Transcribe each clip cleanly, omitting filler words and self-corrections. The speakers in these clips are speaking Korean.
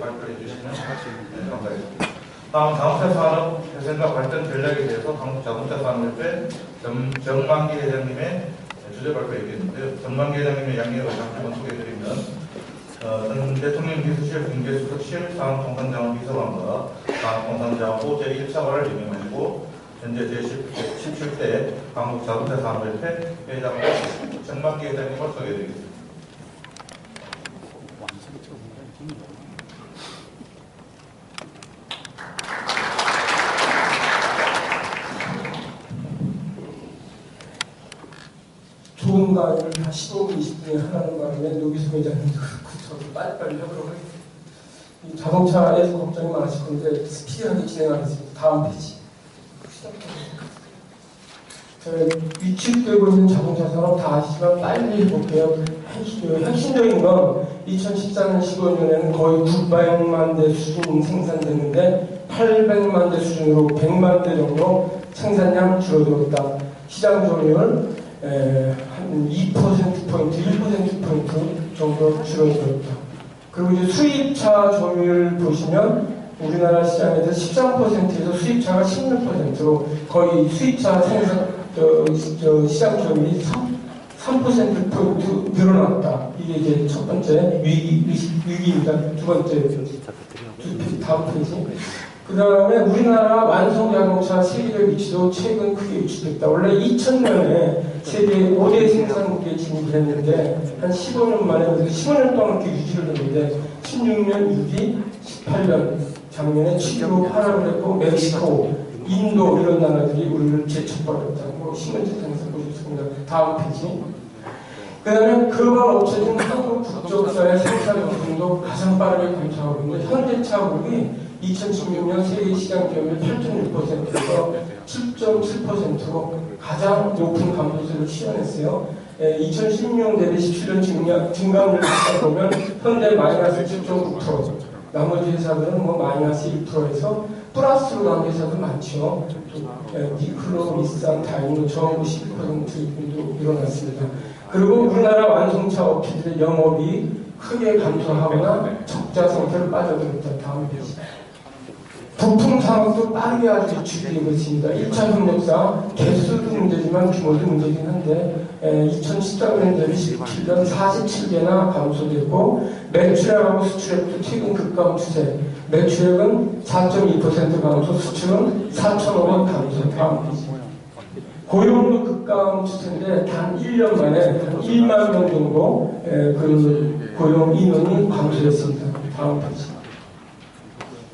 발표해 주시면 감사하겠습니다. 다음 자동차 산업 혁신과 발전 전략에 대해서 한국 자동차 산업협회 정만기 회장님의 주제 발표이겠는데요. 정만기 회장님의 양해를 잠시만 소개해드리면 전 대통령 비서실 공개수석실 산업통상자원 비서관과 산업통상자원부 제1차관을 임명하시고 현재 제17대 한국 자동차 산업협회 회장으로 정만기 회장님을 소개해드리겠습니다. 좋은 말을 한 15분, 20분에 하라는 바람에 노기수 회장님도 그렇고 저도 빨리빨리 하도록 하겠습니다. 자동차에서 걱정이 많으실 건데 스피디하게 진행하겠습니다. 다음 페이지. 위축되고 있는 자동차 산업 다 아시지만 빨리 해볼게요. 핵심적인 건 2014년 15년에는 거의 900만 대 수준 생산됐는데 800만 대 수준으로 100만 대 정도 생산량 줄어들었다. 시장 점유율 한 2%포인트, 1%포인트 정도 줄어들었다. 그리고 이제 수입차 점유율 보시면 우리나라 시장에서 13%에서 수입차가 16%로 거의 수입차 시장 점유율이 3%포인트 늘어났다. 이게 이제 첫 번째 위기입니다. 두 번째, 다음 페이지. 그 다음에 우리나라 완성 자동차 세계적 위치도 최근 크게 위축됐다. 원래 2000년에 세계 5대 생산국에 진입을 했는데 한 15년 만에, 15년 동안 이렇게 유지를 했는데 16년 6위, 18년 작년에 7위로 하락을 했고 멕시코, 인도 이런 나라들이 우리를 제쳐버렸다고 신문지상에서 보셨습니다. 다음 페이지. 그 다음에 글로벌 업체 중 한국 국적사의 생산 부분도 가장 빠르게 감소하고 있는데 현대차국이 2016년 세계 시장 점유율 8.6%에서 7.7%로 가장 높은 감소세를 시현했어요. 2016년 대비 17년 증가율을 보면 현대 마이너스 7.9%, 나머지 회사들은 뭐 마이너스 1%에서 플러스로 간 회사도 많죠. 니클로, 닛산, 다이노 전부 12%도 일어났습니다. 그리고 우리나라 완성차 업체들의 영업이 크게 감소하거나 적자 상태로 빠져들었다. 다음 페이지. 부품 산업도 빠르게 아주 위축되고 있습니다. 1차 협력사 개수도 문제지만 규모도 문제긴 한데 2014년 대비 17년 47개나 감소됐고 매출액하고 수출액도 최근 급감 추세. 매출액은 4.2% 감소, 수출은 4,000억 원 감소. 다음 페이지. 고용도 급감 추세인데 단 1년 만에 1만 명 정도 그 고용 인원이 감소했습니다. 다음 페이지.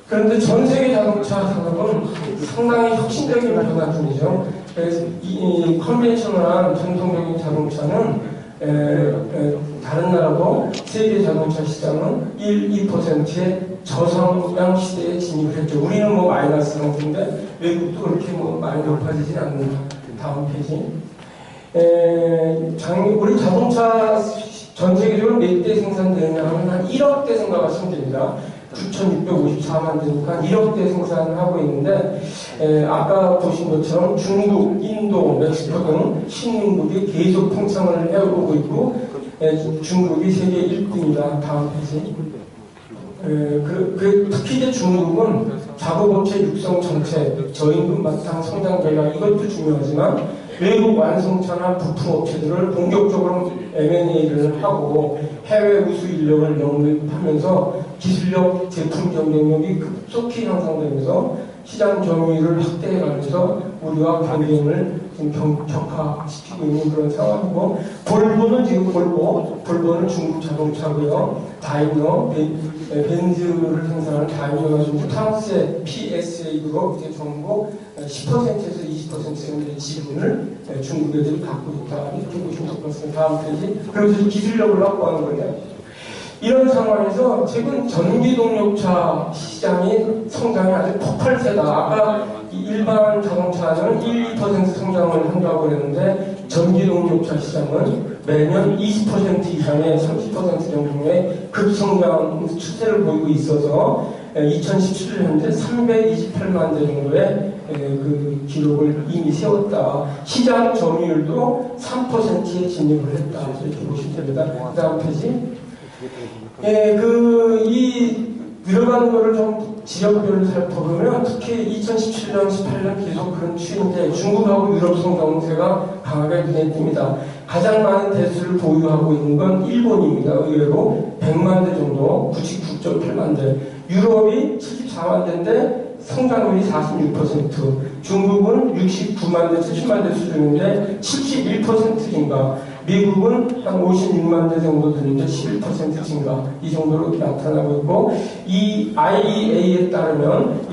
그런데 전 세계 자동차 산업은 상당히 혁신적인 변화 중이죠. 그래서 이 컨벤셔널한 전통적인 자동차는 다른 나라도 세계 자동차 시장은 2%의 저성장 시대에 진입을 했죠. 우리는 뭐 마이너스 상태인데 외국도 그렇게 뭐 많이 높아지진 않는다. 다음 페이지. 우리 자동차 전 세계적으로 몇 대 생산되느냐 하면 한 1억 대 생각하시면 됩니다. 9,654만 대니까 1억 대 생산을 하고 있는데 아까 보신 것처럼 중국, 인도, 멕시코 등 신흥국이 계속 풍성을 해오고 있고 중국이 세계 1등이다. 다음 페이지. 특히 이제 중국은 작업업체 육성 정책, 저임금 바탕 성장 전략 이것도 중요하지만 외국 완성차나 부품업체들을 본격적으로 M&A를 하고 해외 우수 인력을 영입하면서 기술력, 제품 경쟁력이 급속히 향상되면서 시장 점유율을 확대해가면서 우리와 경쟁을 좀 격화시키고 있는 그런 상황이고 볼보는 지금 볼보는 중국 자동차고요. 다이노, 벤즈를 생산하는 다이노가 지금 프랑스의 PSA 그룹 이제 전부 10%에서 20% 정도의 지분을 중국 애들이 갖고 있다. 이렇게 보시면 될 것 같습니다. 다음 페이지. 그래서 기술력을 확보하는 거예요. 이런 상황에서 최근 전기동력차 시장이 성장이 아주 폭발세다. 아까 일반 자동차는 1, 2% 성장을 한다고 그랬는데 전기동력차 시장은 매년 20% 이상의 30% 정도의 급성장 추세를 보이고 있어서 2017년 현재 328만 대 정도의 그 기록을 이미 세웠다. 시장 점유율도 3%에 진입을 했다. 이렇게 보시면 됩니다. 그 다음 페이지. 이 늘어가는 거를 좀 지역별로 살펴보면 특히 2017년, 18년 계속 그런 추인데 중국하고 유럽 성장세가 강하게 눈에 띕니다. 가장 많은 대수를 보유하고 있는 건 일본입니다. 의외로 100만 대 정도, 99.8만 대. 유럽이 74만 대인데 성장률이 46%, 중국은 69만 대, 70만 대 수준인데 71% 증가, 미국은 한 56만 대 정도 되는데 11% 증가, 이 정도로 나타나고 있고, 이 IEA에 따르면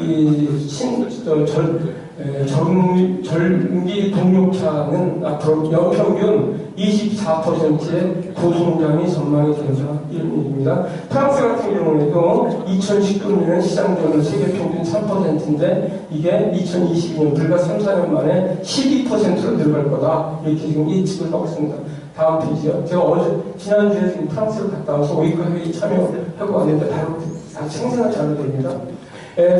전기 동력차는 앞으로 연평균 24%의 고성장이 전망이 된다, 이런 얘기입니다. 프랑스 같은 경우에도 2019년에 시장점유 세계 평균 3%인데 이게 2022년 불과 3, 4년 만에 12%로 늘어갈 거다, 이렇게 지금 예측을 하고 있습니다. 다음 페이지요. 제가 지난주에 지금 프랑스를 갔다 와서 오이카 회의 참여하고 왔는데 바로 생생한 자료들입니다.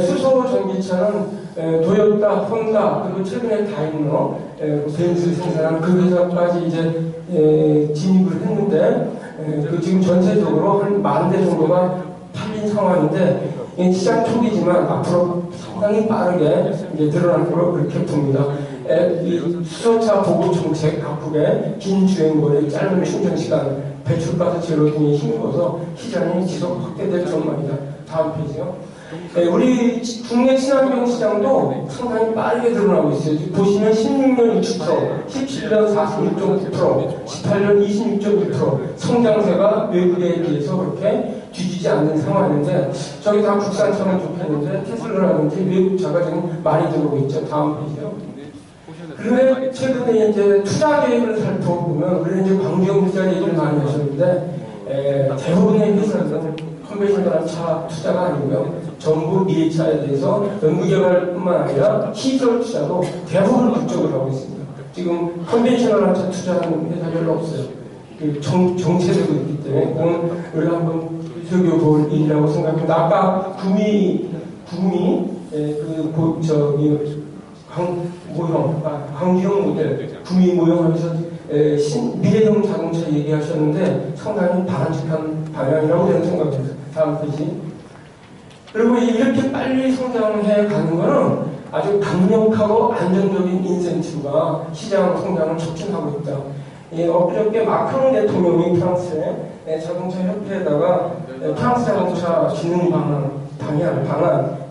수소 전기차는 도요타, 혼다, 그리고 최근에 다임러, 벤츠 생산한 그 회사까지 이제 진입을 했는데, 지금 전체적으로 한 10,000대 정도가 팔린 상황인데, 시장 초기지만 앞으로 상당히 빠르게 이제 늘어날 거로 그렇게 봅니다. 이 수소차 보급 정책 각국의 긴 주행거리, 짧은 충전 시간, 배출가스 제로 등에 힘입어서 시장이 지속 확대될 전망이다. 다음 페이지요. 우리 국내 친환경 시장도 상당히 빠르게 늘어나고 있어요. 보시면 16년 60%, 17년 46.9%, 18년 26.2% 성장세가 외국에 비해서 그렇게 뒤지지 않는 상황인데, 저기 다 국산차만 좋겠는데 테슬라라든지 외국차가 지금 많이 들어오고 있죠. 다음 페이지요. 그런데 최근에 이제 투자 계획을 살펴보면, 우리는 이제 광주형 얘기를 많이 하셨는데, 대부분의 회사들은 컨벤셔널한 차 투자가 아니고요, 전부 미래차에 대해서 연구개발뿐만 아니라 시설 투자도 대부분 국적을 하고 있습니다. 지금 컨벤셔널한 차 투자하는 회사 별로 없어요. 정체되고 있기 때문에 그건 우리가 한번 살펴볼 일이라고 생각합니다. 아까 광주형 모델, 구미 모형하면서 미래형 자동차 얘기하셨는데 상당히 바람직한 방향이라고 저는 생각합니다. 다음 페이지. 그리고 이렇게 빨리 성장해 가는 거는 아주 강력하고 안정적인 인센티브가 시장 성장을 촉진하고 있다. 엊그저께 마크롱 대통령이 프랑스의 자동차 협회에다가 프랑스 자동차 기능 방안,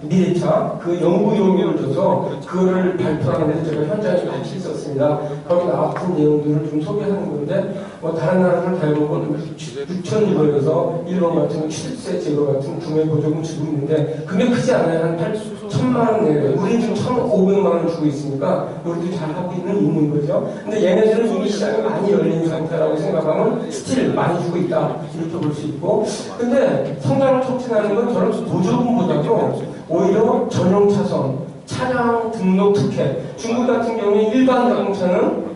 미래차, 그 연구 용역을 줘서 그거를 발표하는데 제가 현장에 같이 있었습니다. 거기 나왔던 내용들을 좀 소개하는 건데, 다른 나라들 대부분 6,000유로에서 일본 같은 7세 제거 같은 구매 보조금 주고 있는데, 금액 크지 않아요. 한 1,000만 원 내외. 우리는 지금 1,500만 원 주고 있으니까 우리도 잘 하고 있는 거죠. 근데 얘네들은 이미 시장이 많이 열린 상태라고 생각하면 스틸 많이 주고 있다, 이렇게 볼 수 있고, 근데 성장을 촉진하는 건 저런 보조금보다도 오히려 전용 차선, 차량 등록 특혜. 중국 같은 경우에 일반 자동차는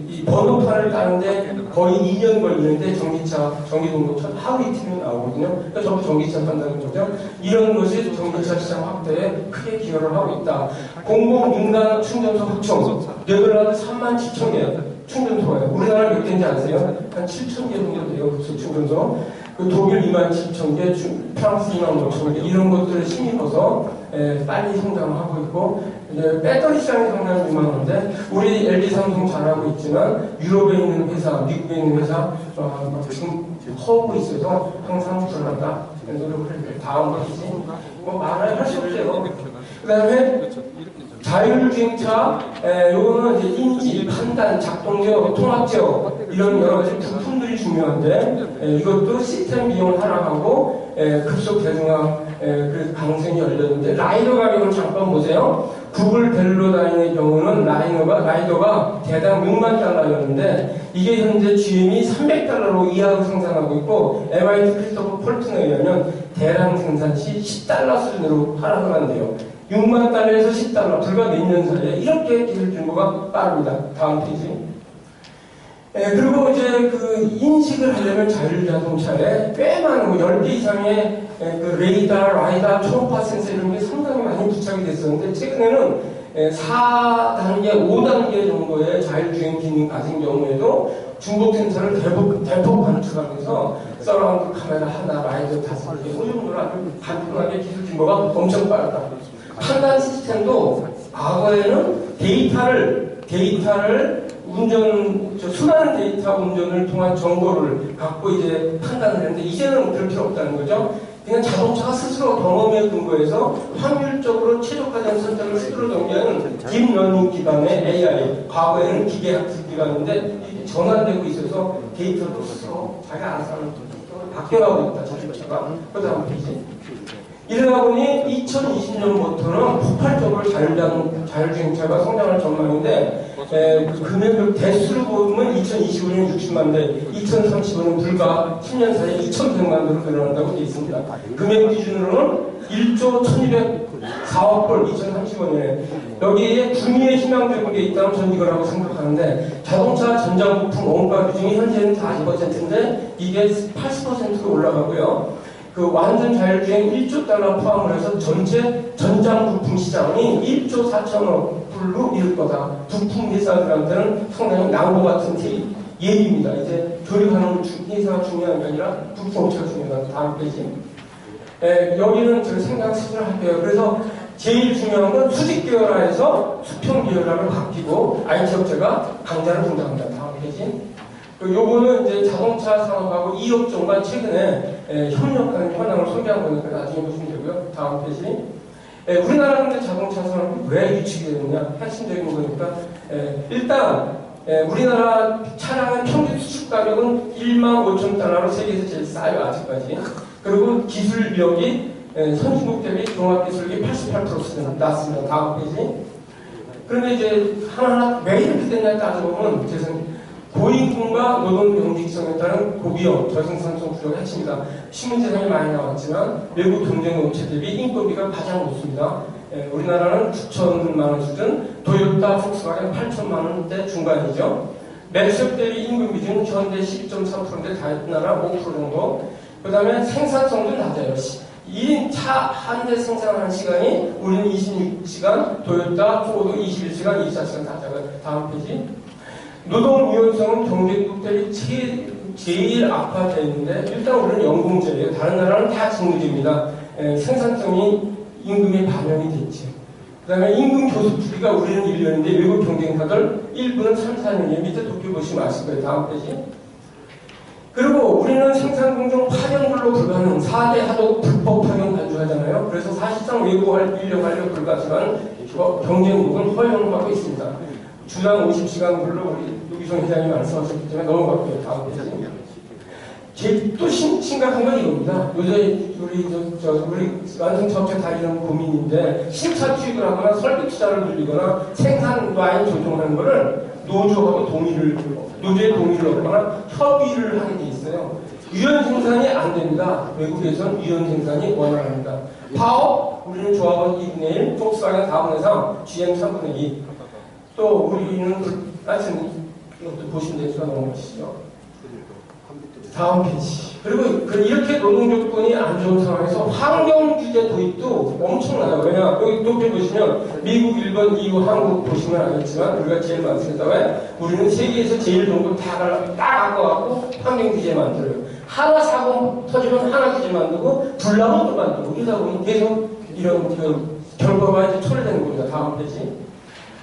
이 번호판을 따는데 거의 2년 걸리는데 전기차, 전기동력차 하루 이틀이면 나오거든요. 그러니까 저도 전기차 판다는 거죠. 이런 것이 전기차 시장 확대에 크게 기여를 하고 있다. 공공 민간 충전소 확충. 네덜란드 37,000개 충전소예요. 우리나라 몇 개인지 아세요? 한 7,000개 정도 돼요. 급속 충전소. 독일 27,000개, 프랑스 25,000개, 이런 것들을 힘입어서 빨리 성장하고 있고, 배터리 시장이 상당히 유망한데, 우리 LG삼성 잘하고 있지만 유럽에 있는 회사, 미국에 있는 회사 지금 허우고 있어서 항상 불안하다, 노력을 해요. 다음 페이지. 말을 할 수 없어요. 그 다음에 자율주행차, 요거는 이제 인지, 판단, 작동제어, 통합제어, 이런 여러 가지 부품들이 중요한데, 이것도 시스템 비용 하락하고, 급속 대중화, 그 강성이 열렸는데, 라이더 가격을 잠깐 보세요. 구글 벨로다인의 경우는 라이더가 대당 6만 달러였는데, 이게 현재 GM이 300달러로 이하로 생산하고 있고, MIT 크리스토퍼 폴튼에 의하면 대량 생산 시 10달러 수준으로 하락을 한대요. 6만 달러에서 10달러, 불과 몇 년 사이에 이렇게 기술 진보가 빠릅니다. 다음 페이지. 그리고 이제 그 인식을 하려면 자율자동차에 꽤 많은 10개 이상의 그 레이더, 라이다, 초음파 센서 이런 게 상당히 많이 부착이 됐었는데, 최근에는 4단계, 5단계 정도의 자율주행 기능 가진 경우에도 중복 센서를 대폭 관측하면서 서라운드 카메라 하나, 라이더 5 않습니다. 소유물을 아주 간편하게 기술 규모가 엄청 빠르다. 판단 시스템도 과거에는 데이터를 수많은 데이터 운전을 통한 정보를 갖고 이제 판단을 했는데 이제는 그럴 필요 없다는 거죠. 그냥 자동차가 스스로 경험에 근거해서 확률적으로 최적화된 선택을 스스로 정리하는 딥러닝 기반의 AI, 과거에는 기계학습 기반인데 전환되고 있어서 데이터도 스스로 자기가 알아서 하는 바뀌어가고 있다. 자동차가. 그 다음 페이지. 이러다 보니 2020년부터는 폭발적으로 자율주행차가 성장할 전망인데 그 금액을 대수로 보면 2025년 60만 대, 2035년 불과 10년 사이에 2,100만 대로 늘어난다고 되어 있습니다. 금액 기준으로는 1조 1,204억 불 2035년에 여기에 중위에 희망되는 게 있다면 저는 이거라고 생각하는데 자동차 전장 부품 원가 비중이 현재는 40%인데 이게 80%로 올라가고요. 그 완전 자율주행 1조 달러 포함을 해서 전체 전장 부품 시장이 1조 4천억 불로 이룰 거다. 부품 회사들한테는 상당히 낭보 같은 얘기입니다. 이제 조립하는 회사가 중요한 게 아니라 부품 업체가 중요하다. 다음 페이지. 여기는 제가 생각 수준을 할게요. 그래서 제일 중요한 건 수직 계열화에서 수평 계열화를 바뀌고 IT 업체가 강자를 분담한다. 다음 페이지. 요거는 이제 자동차 산업하고 이 업종과 최근에 협력하는 현황을 소개한 거니까 나중에 보시면 되고요. 다음 페이지. 우리나라 근데 자동차 산업이 왜 위축이 되느냐? 핵심적인 거니까 일단 우리나라 차량의 평균 수출 가격은 15,000달러로 세계에서 제일 싸요 아직까지. 그리고 기술력이 선진국 대비 종합기술력이 88% 낮습니다. 다음 페이지. 그런데 이제 하나하나 왜 이렇게 됐냐 따져보면 고임금과 노동 경직성에 따른 고비용, 저생산성 구조가 핵심이다. 신문재상이 많이 나왔지만 외국 경쟁 업체 대비 인건비가 가장 높습니다. 우리나라는 9천만 원 수준, 도요타, 폭스바겐 8천만 원대 중반이죠. 매수업 대비 임금 비중 현재 12.3%인데 다른 나라 5% 정도. 그 다음에 생산성도 낮아요. 1인 차 한 대 생산하는 시간이 우리는 26시간, 도요타, 포드 21시간, 24시간 다 잡아요. 다음 페이지. 노동 유연성은 경제국 대비 제일 악화되어 있는데 일단 우리는 연공제예요. 다른 나라는 다 직무제입니다. 생산성이 임금에 반영이 됐죠. 그 다음에 임금 교섭 주기가 우리는 1년인데 외국 경쟁사들 1부는 3, 4년이에요. 밑에 도표 보시면 아실 거예요. 다음 페이지. 그리고 우리는 생산공정 파견근로 불가능 4대 하도 불법 파견 간주하잖아요. 그래서 사실상 외국 인력 활력 불가지만 경쟁국은 허용을 하고 있습니다. 주당 50시간 근로 우리 유기성 회장님 말씀하셨기 때문에 넘어갈게요. 다음 페이지. 제일 또 심각한 건 이겁니다. 요새 우리 완성차 업체 다 이런 고민인데 신차 투입을 하거나 설비 투자를 늘리거나 생산 라인 조정하는 거를 노조의 동의를 얻거나 협의를 하게 돼 있어요. 유연 생산이 안 됩니다. 외국에선 유연 생산이 원활합니다. 파업 우리는 조합원 2분의 1, 폭스바겐 4분의 3, GM 3분의 2. 또 우리는 하여튼 이것도 보시면 되니까 넘어가시죠. 다음 페이지. 그리고 이렇게 노동 조건이 안 좋은 상황에서 환경 규제 도입도 엄청나요. 왜냐 여기 도표 보시면 미국, 일본, EU, 한국 보시면 알겠지만 우리가 제일 많습니다. 왜? 우리는 세계에서 제일 좋은 걸 다 갖고 환경 규제 만들어요. 하나 사고 터지면 하나 규제 만들고 불나면 또 만들고 이러다 보니 계속 이런 결과가 이제 초래되는 겁니다. 다음 페이지.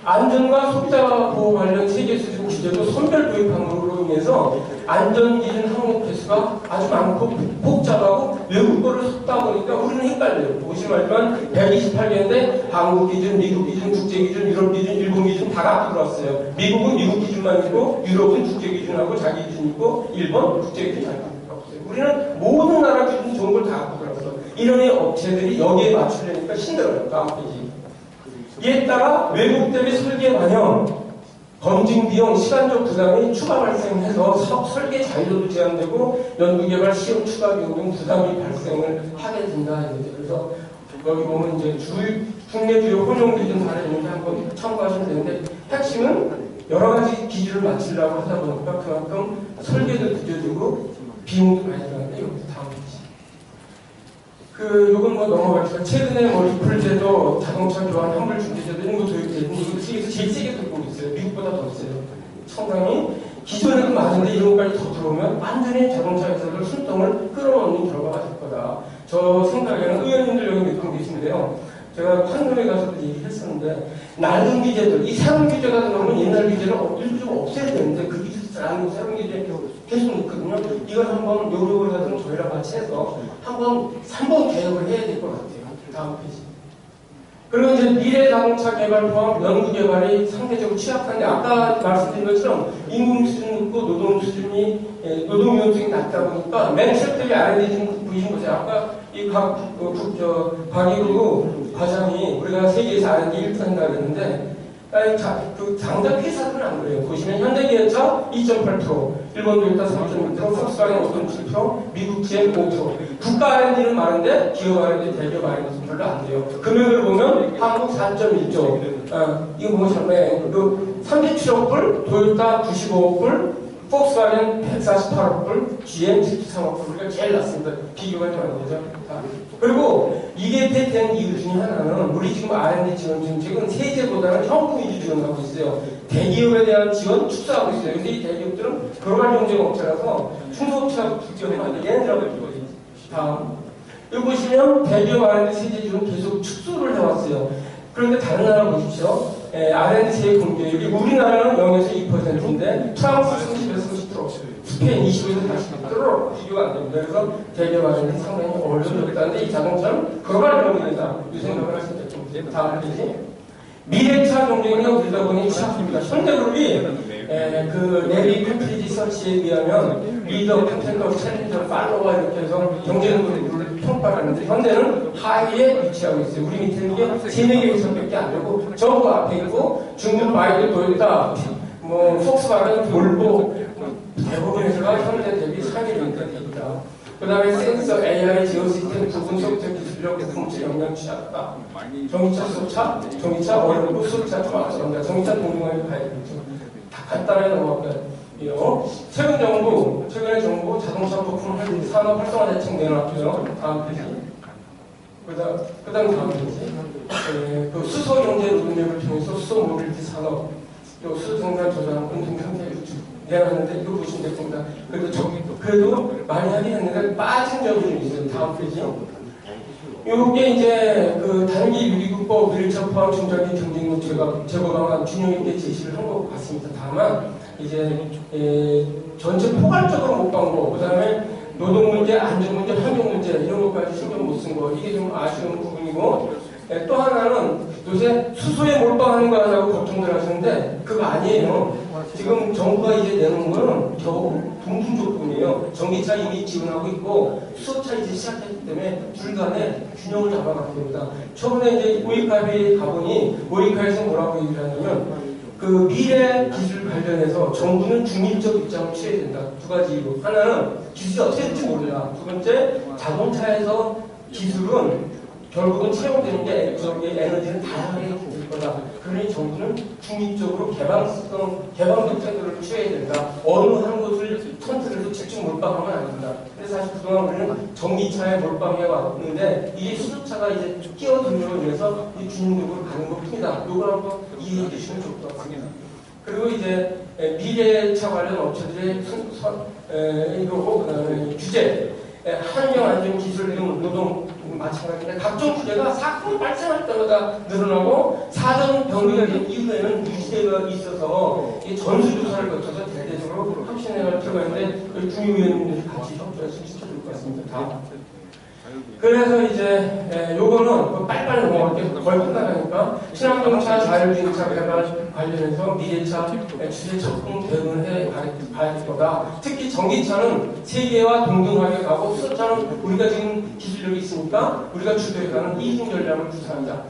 안전과 소비자 보호 관련 세계 수준 규제도 선별 도입함으로 인해서 안전기준 항목 개수가 아주 많고 복잡하고 외국 거를 섞다 보니까 우리는 헷갈려요. 보시면 알지만 128개인데 한국 기준, 미국 기준, 국제 기준, 유럽 기준, 일본 기준 다 갖고 들어왔어요. 미국은 미국 기준만 있고 유럽은 국제 기준하고 자기 기준 있고 일본 국제 기준 다 갖고 없어요. 우리는 모든 나라 기준 좋은 걸 다 갖고 들어왔어요. 이런 업체들이 여기에 맞추려니까 힘들어요. 다음 페이지. 이에 따라 외국 대비 설계 반영, 검증 비용, 시간적 부담이 추가 발생해서 설계 자유도도 제한되고 연구개발 시험 추가 비용 등 부담이 발생을 하게 된다. 그래서 여기 보면 이제 국내 주요 혼용 기준 사례 있는데 한번 참고하시면 되는데 핵심은 여러 가지 기준을 맞추려고 하다 보니까 그만큼 설계도 늦어지고 비용도 많이 들어가는데 여기서 다음 페이지. 요건 뭐 넘어가겠지만 최근에 멀티플 제도, 자동차 교환 환불 중개제도 이런 거 도입되는데 이거 세계에서 제일 세게 들고 있어요. 미국보다 더 세요. 상당히 기존에도 많은데 이런 것까지 더 들어오면 완전히 자동차 회사들 순통을 끌어놓는 결과가 될 거다. 저 생각에는 의원님들 여기 몇 분 계신데요. 제가 판문에 가서도 얘기했었는데 낡은 규제들, 이 새로운 규제가 들어오면 옛날 규제를 좀 없애야 되는데 그 규제를 안 하고 새로운 규제 계속 있거든요. 이걸 한번 노력을 하든 저희랑 같이 해서 한번 개혁을 해야 될 것 같아요. 다음 페이지. 그리고 이제 미래 자동차 개발 포함 연구 개발이 상대적으로 취약한데 아까 말씀드린 것처럼 임금 수준이 높고 노동 위험성이 낮다 보니까 맨 최대의 R&D 좀 보이신 거죠. 아까 이 박이루 과장이 우리가 세계에서 R&D 1등 한다고 했는데 그 장작 회사들은 안 그래요. 보시면 현대기아차 2.8%, 일본 도요타 3.6%, 폭스바겐 5.7%, 미국 GM 5%. 국가 R&D는 많은데 기업 R&D, 대기업 R&D는 별로 안 돼요. 금액을 보면 한국 4.1조. 이거 보시면 37억 불, 도요타 95억 불, 폭스바겐 148억 불, GM 73억 불. 우리가 제일 낮습니다. 비교가 좀 안 되죠. 그리고 이게 된 이유 중에 하나는 우리 지금 R&D 지원 정책은 세제보다는 현금 위주 지원하고 있어요. 대기업에 대한 지원 축소하고 있어요. 근데 이 대기업들은 글로벌 경쟁 업체라서 중소업체하고 비교하면 얘네들하고 비교해요. 다음. 여기 보시면 대기업 R&D 세제 지원 계속 축소를 해왔어요. 그런데 다른 나라 보십시오. R&D 세계 공개율이 우리나라는 0에서 2%인데 프랑스 30에서 30%, 스페인 20에서 40%로 비교가 안 됩니다. 그래서 대기업 R&D 상당히 어려워졌다는데 이 자동차는 글로벌 경쟁이다. 이 생각을 하시면 됩니다. 다음 페이지. 미래차 경쟁력 들다 보니 시작합니다. 현대그룹이 그 레리 펜트리지 서치에 의하면 리더, 컨텐더, 챌린저, 팔로워 이렇게 해서 경쟁력을 평가하는데 현대는 하위에 위치하고 있어요. 우리 밑에는 게 3-4개 회사밖에 안 되고 전부 앞에 있고 중국 바이드, 도요타, 폭스바겐, 볼보 대부분 회사가 현대 대비 상위를 됩니다. 그 다음에 센서, AI, 지오시스템, 부분 소프트웨어 기술력, 품질 역량 취약다. 전기차, 수소차, 전기차 어렵고 수소차 좀 앞서갑니다. 전기차 동등하게 가야 되죠. 다 간단하게 넘어갈게요. 최근에 정부 자동차 부품 산업 활성화 대책 내놨고요. 다음 페이지. 그 다음 페이지. 그 수소 경제 로드맵을 통해서 수소 모빌리티 산업, 또 수소 생산 저장, 운송 상태 내놨는데 이거 보시면 됩니다. 그래도 많이 하긴 했는데 빠진 점이 좀 있어요. 다음 페이지. 이게 이제 그 단기 유기국법 1차 포함 중장기 경쟁력 제거 방안 균형 있게 제시를 한 것 같습니다. 다만 이제 전체 포괄적으로 못 본 거, 그다음에 노동 문제, 안전 문제, 환경 문제 이런 것까지 신경 못 쓴 거, 이게 좀 아쉬운 부분이고, 또 하나는 요새 수소에 몰빵하는 거 하자고 걱정들 하시는데 그거 아니에요. 지금 정부가 이제 내놓은 거는 겨우 동분 조건이에요. 전기차 이미 지원하고 있고 수소차 이제 시작했기 때문에 둘 간에 균형을 잡아가야 됩니다. 처음에 이제 오이카에 가보니 오이카에서 뭐라고 얘기를 하냐면 그 미래 기술 관련해서 정부는 중립적 입장을 취해야 된다. 두 가지 이유. 하나는 기술이 어떻게 될지 몰라. 두 번째, 자동차에서 기술은 결국은 채용되는 게 에너지는 다양하게 될 거다. 그러니 정부는 중립적으로 개방적 태도를 취해야 된다. 어느 한 곳을 선택해서 집중 몰빵하면 안 된다. 그래서 사실 그동안 우리는 전기차에 몰빵해 왔는데 이게 수소차가 이제 끼어들므로 인해서 이 균형적으로 가는 것 뿐이다. 이걸 한번 이해해 주시면 좋을 것 같습니다. 그리고 이제 미래차 관련 업체들의 그다음에 규제, 환경 안전 기술 등 노동 마찬가지인데 각종 규제가 사건이 발생할 때마다 늘어나고 사전 병리가 된 이후에는 유지가 있어서 전수조사를 거쳐서 대대적으로 혁신해갈 필요가 있는데 중요위원님들이 같이 협조해서 지켜줄 것 같습니다. 다음. 그래서 이제 요거는 빨리빨리 넘어갈게요. 거의 끝나가니까 친환경차, 자율주행차 개발 관련해서 미래차 주제 적극 대응을 해봐야 될 거다. 특히 전기차는 세계와 동등하게 가고 수소차는 우리가 지금 기술력이 있으니까 우리가 주도해가는 이중 전략을 구사합니다.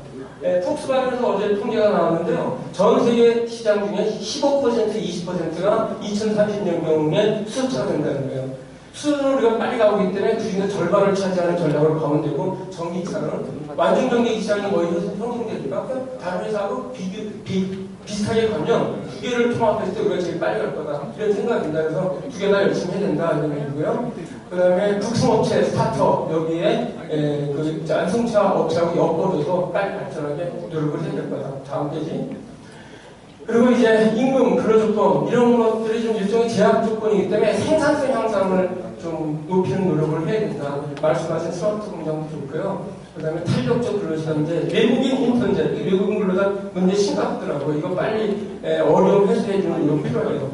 폭스바겐에서 어제 통계가 나왔는데요. 전 세계 시장 중에 15%, 20%가 2030년경에 수소차가 된다는 거예요. 수소는 우리가 빨리 가고 있기 때문에 그중에 절반을 차지하는 전략으로 가면 되고, 전기차는 완전 전기 시장이 거의 형성되니까 다른 회사하고 비슷하게 가면 두 개를 통합했을 때 우리가 제일 빨리 갈 거다. 이런 생각입니다. 그래서 두 개 다 열심히 해야 된다. 이런 얘기고요. 그 다음에 국승업체, 스타트업, 여기에 그 안성차 업체하고 엮어줘서 빨리 발전하게 노력을 해야 될 거다. 다음 페이지. 그리고 이제 임금, 근로조건 이런 것들이 좀 일종의 제약 조건이기 때문에 생산성 향상을 좀 높이는 노력을 해야 된다. 말씀하신 스마트 공장도 좋고요. 그 다음에 탄력적 근로시간인데 외국인 인턴제, 외국인 근로자 문제 심각하더라고요. 이거 빨리 어려움 해소해주는 이런 필요해요.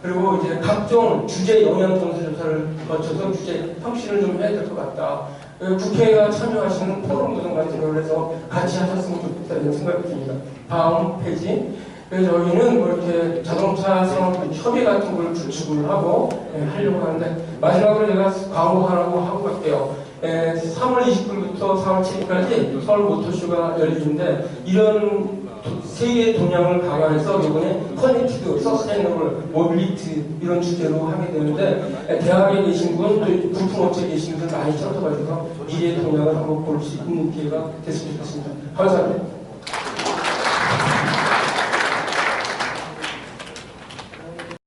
그리고 이제 각종 주제 영향 점수 조사를 거쳐서 주제 혁신을 좀 해야 될 것 같다. 국회가 참여하시는 포럼 구성 같은 걸 해서 같이 하셨으면 좋겠다 이런 생각이 듭니다. 다음 페이지. 그래서 저희는 뭐 이렇게 자동차 산업 협의 같은 걸 구축을 하고 하려고 하는데 마지막으로 제가 광고 하고 갈게요. 3월 20일부터 4월 7일까지 서울 모터쇼가 열리는데 이런 세계 동향을 감안해서 이번에 커넥티드, 서스테이너블, 모빌리티 이런 주제로 하게 되는데 대학에 계신 분, 또 부품업체에 계신 분 많이 찾아가지고 미래의 동향을 한번 볼 수 있는 기회가 됐으면 좋겠습니다. 감사합니다.